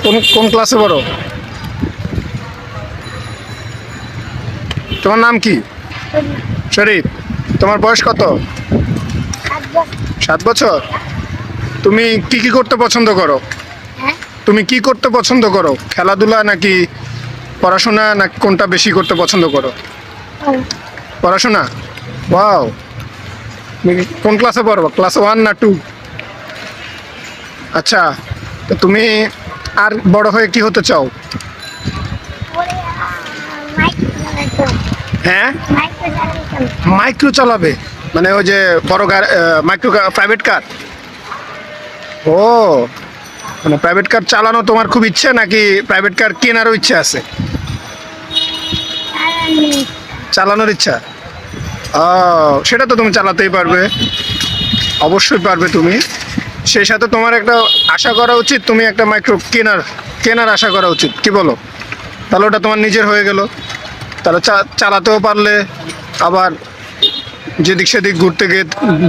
কোন কোন ক্লাসে পড়ো? তোমার নাম কি? শরীফ। তোমার বয়স কত? 7 বছর। তুমি কি কি করতে পছন্দ করো? তুমি কি করতে পছন্দ করো, খেলাধুলা নাকি পড়াশোনা, না কোনটা বেশি করতে পছন্দ করো? পড়াশোনা। ওয়াও। তুমি কোন ক্লাসে পড়ো, ক্লাস 1 না 2? আচ্ছা, তো তুমি আর বড় হয়ে কি হতে চাও? হ্যাঁ, মাইক্রো চালাবে, মানে ওই যে বড় মাইক্রো প্রাইভেট কার। ও, মানে প্রাইভেট কার চালানো তোমার খুব ইচ্ছে, নাকি প্রাইভেট কার কেনারও ইচ্ছে আছে? চালানোর ইচ্ছা। ও, সেটা তো তুমি চালাতেই পারবে, অবশ্যই পারবে তুমি। সেই সাথে তোমার একটা আশা করা উচিত, তুমি একটা মাইক্রো কেনার আশা করা উচিত, কি বলো? তাহলে ওটা তোমার নিজের হয়ে গেল। তাহলে চালাতেও পারলে, আবার যেদিক সেদিক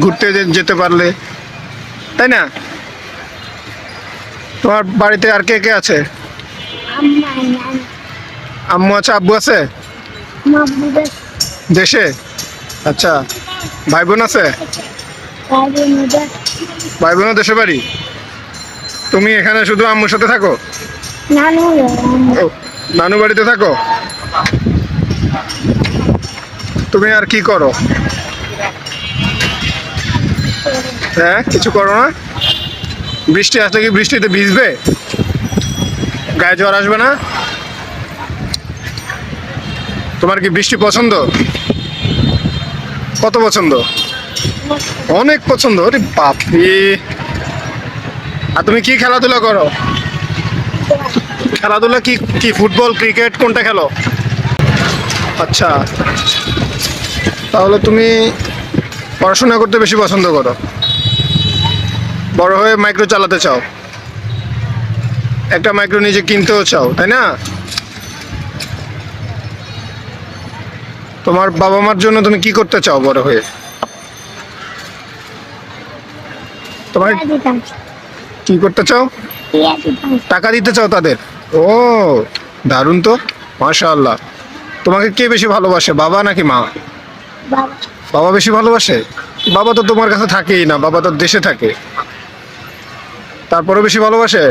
ঘুরতে যেতে পারলে, তাই না? তোমার বাড়িতে আর কে কে আছে? আম্মু আছে, আব্বু আছে? দেশে। আচ্ছা, ভাই বোন আছে? ভাই বোনও দেশে বাড়ি। তুমি এখানে শুধু আম্মুর সাথে থাকো? ও, নানু বাড়িতে থাকো। তুমি আর কি করো? হ্যাঁ, কিছু করো না? বৃষ্টি আসলে কি বৃষ্টিতে ভিজবে? গায়ে জ্বর আসবে না? তোমার কি বৃষ্টি পছন্দ? কত পছন্দ? অনেক পছন্দ। আরে বাপরে। আর তুমি কি খেলাধুলা করো? খেলাধুলা কি কি ফুটবল, ক্রিকেট, কোনটা খেলো? আচ্ছা, তাহলে তুমি পড়াশোনা করতে বেশি পছন্দ করো, বড় হয়ে মাইক্রো চালাতে চাও, একটা মাইক্রো নিজে কিনতেও চাও, তাই না? তোমার বাবা মার জন্য তুমি কি করতে চাও বড় হয়ে? তোমার কি করতে চাও? টাকা দিতে চাও তাদের? ও, দারুণ তো, মাশাআল্লাহ। তোমাকে কে বেশি ভালোবাসে, বাবা নাকি মা? বাবা বেশি ভালোবাসে। বাবা তো তোমার কাছে থাকেই না, বাবা তো দেশে থাকে। তারপরে বেশি ভালোবাসে।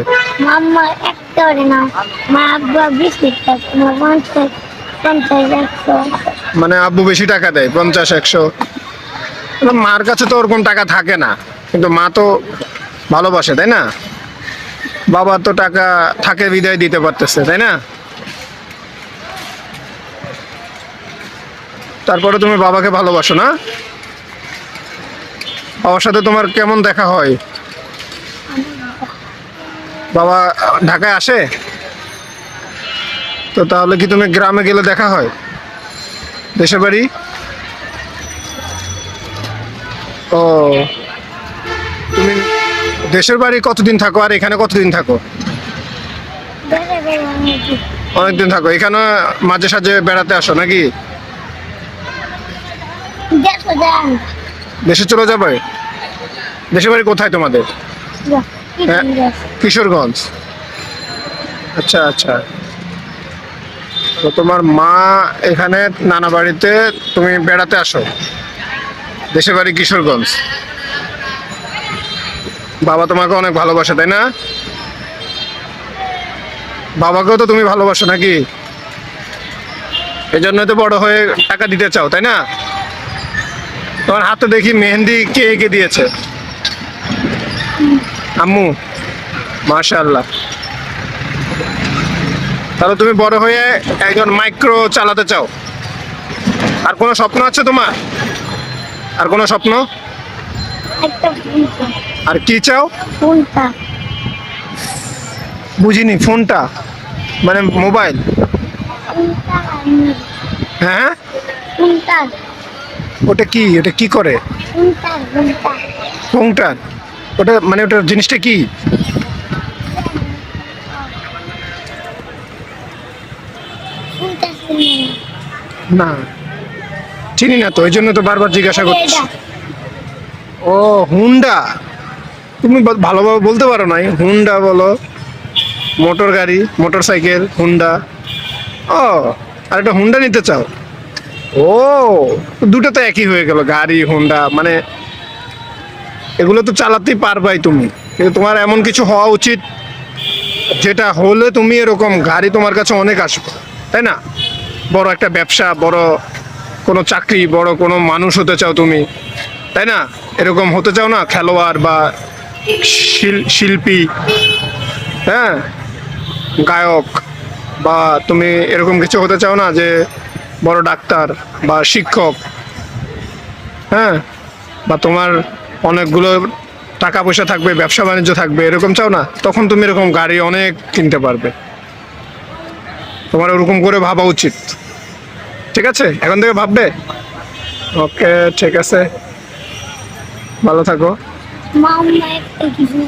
মাম্মা একটা করে না, মা আব্বু 20 টাকা, 50 100। মানে আব্বু বেশি টাকা দেয়, 50 100। মার কাছে তো ওরকম টাকা থাকে না, কিন্তু মা তো ভালোবাসে, তাই না? বাবা তো টাকা থাকে বিদায় দিতে পারতেছে, তাই না? তারপরে তুমি বাবাকে ভালোবাসো না? বাবার সাথে তোমার কেমন দেখা হয়? বাবা ঢাকায় আসে? তো তাহলে কি তুমি গ্রামে গেলে দেখা হয়? দেশের বাড়ি? ও, তুমি দেশের বাড়ি কতদিন থাকো আর এখানে কতদিন থাকো? অনেকদিন থাকো। এখানে মাঝে সাঝে বেড়াতে আসো নাকি? দেশে চলে যাবে? দেশের বাড়ি কোথায় তোমাদের? হ্যাঁ, কিশোরগঞ্জ। আচ্ছা আচ্ছা। তো তোমার মা এখানে নানা বাড়িতে, তুমি বেড়াতে আসো। দেশের বাড়ি কিশোরগঞ্জ। বাবা তোমাকে অনেক ভালোবাসে, তাই না? বাবাকেও তো তুমি ভালোবাসো নাকি? এই জন্যই তো বড় হয়ে টাকা দিতে চাও, তাই না? তোমার হাতে দেখি মেহেন্দি কে এঁকে দিয়েছে? আম্মু। মাশাআল্লাহ। তাহলে তুমি বড় হয়ে একজন মাইক্রো চালাতে চাও। আর কোনো স্বপ্ন আছে তোমার? আর কোনো স্বপ্ন? আর কি চাও? বুঝিনি। ফোনটা মানে মোবাইল? হ্যাঁ, ওটা কি, ওটা কি করে? ফোনটা, ওটা মানে ওটা জিনিসটা কি? না, চিনি না তো, এই জন্য তো বারবার জিজ্ঞাসা করছি। ও, হুন্ডা। তুমি ভালোভাবে বলতে পারো নাই, হুন্ডা বলো। মোটর গাড়ি, মোটর সাইকেল, হুন্ডা। ও, আর একটা হুন্ডা নিতে চাও? ও, দুটো তো একই হয়ে গেল, গাড়ি হুন্ডা, মানে এগুলো তো চালাতেই পারবাই তুমি, কিন্তু তোমার এমন কিছু হওয়া উচিত যেটা হলে তুমি এরকম গাড়ি তোমার কাছে অনেক আসবে, তাই না? বড় একটা ব্যবসা, বড় কোনো চাকরি, বড় কোনো মানুষ হতে চাও তুমি, তাই না? এরকম হতে চাও না, খেলোয়াড় বা শিল্পী, হ্যাঁ, গায়ক, বা তুমি এরকম কিছু হতে চাও না যে বড় ডাক্তার বা শিক্ষক, হ্যাঁ, বা তোমার অনেকগুলো টাকা পয়সা থাকবে, ব্যবসা বাণিজ্য থাকবে, এরকম চাও না? তখন তুমি এরকম গাড়ি অনেক কিনতে পারবে। তোমার ওরকম করে ভাবা উচিত। ঠিক আছে, এখন থেকে ভাববে। ওকে, ঠিক আছে, ভালো থাকো। মাম্মা একটা কিছু